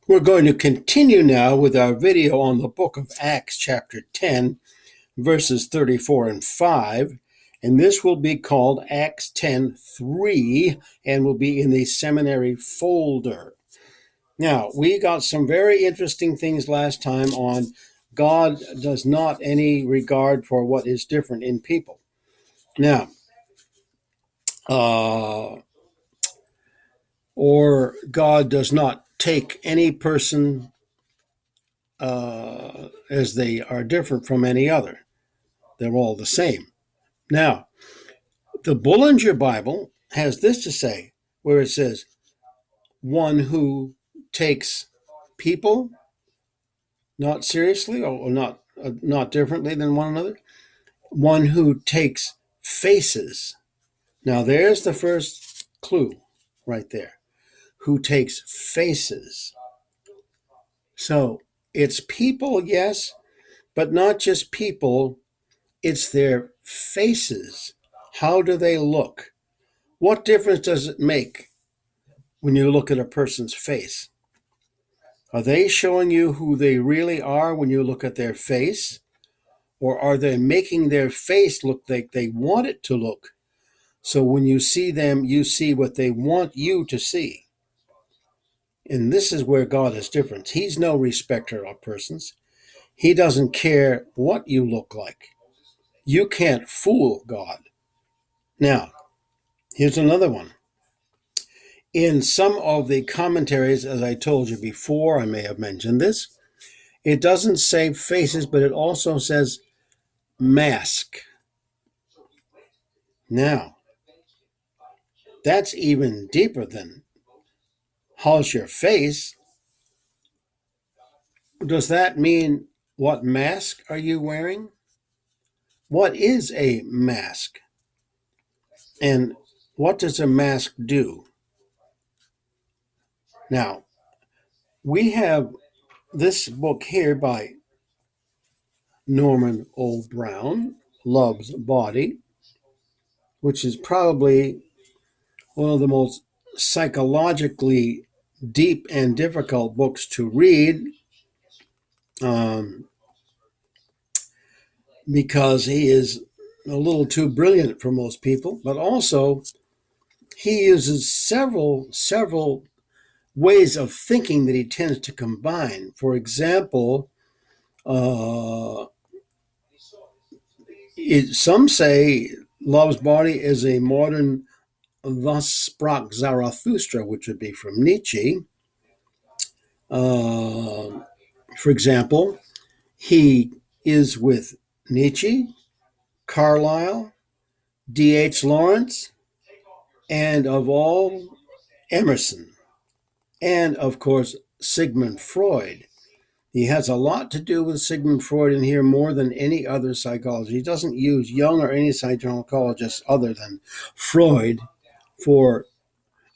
We're going to continue now with our video on the book of Acts, chapter 10, verses 34 and 5. And this will be called Acts 10:3 and will be in the seminary folder. Now, we got some very interesting things last time on God does not any regard for what is different in people. Now, or God does not take any person as they are different from any other. They're all the same. Now, the Bullinger Bible has this to say, where it says, one who takes people not seriously or not differently than one another, one who takes faces. Now, there's the first clue right there. Who takes faces. So it's people, yes, but not just people. It's their faces. How do they look? What difference does it make when you look at a person's face? Are they showing you who they really are when you look at their face? Or are they making their face look like they want it to look? So when you see them, you see what they want you to see. And this is where God is different. He's no respecter of persons. He doesn't care what you look like. You can't fool God. Now, here's another one. In some of the commentaries, as I told you before, I may have mentioned this, it doesn't say faces, but it also says mask. Now, that's even deeper than how's your face? Does that mean what mask are you wearing? What is a mask? And what does a mask do? Now, we have this book here by Norman O. Brown, Love's Body, which is probably one of the most psychologically deep and difficult books to read, because he is a little too brilliant for most people, but also he uses several ways of thinking that he tends to combine. For example, some say Love's Body is a modern Thus Sprach Zarathustra, which would be from Nietzsche. For example, he is with Nietzsche, Carlyle, D.H. Lawrence, and of all, Emerson, and of course, Sigmund Freud. He has a lot to do with Sigmund Freud in here more than any other psychologist. He doesn't use Jung or any psychologist other than Freud for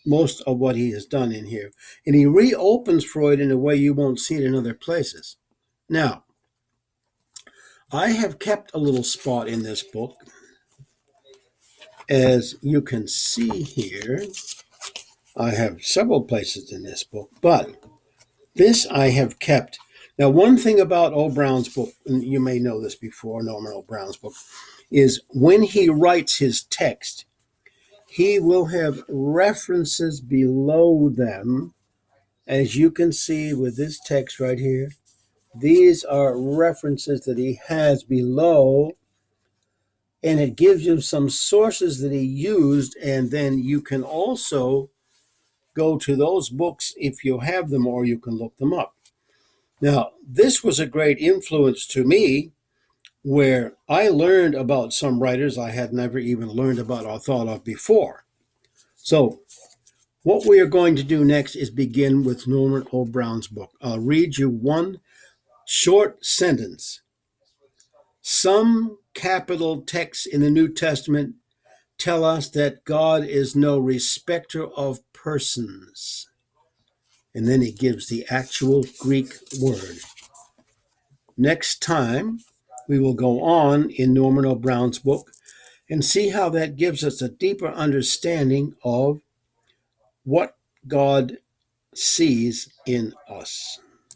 most of what he has done in here. And he reopens Freud in a way you won't see it in other places. Now, I have kept a little spot in this book. As you can see here, I have several places in this book, but this I have kept. Now, one thing about O. Brown's book, and you may know this before, Norman O. Brown's book, is when he writes his text, he will have references below them, as you can see with this text right here. These are references that he has below, and it gives you some sources that he used, and then you can also go to those books if you have them, or you can look them up. Now, this was a great influence to me, where I learned about some writers I had never even learned about or thought of before. So, what we are going to do next is begin with Norman O. Brown's book. I'll read you one short sentence. Some capital texts in the New Testament tell us that God is no respecter of persons. And then he gives the actual Greek word. Next time, we will go on in Norman O. Brown's book and see how that gives us a deeper understanding of what God sees in us.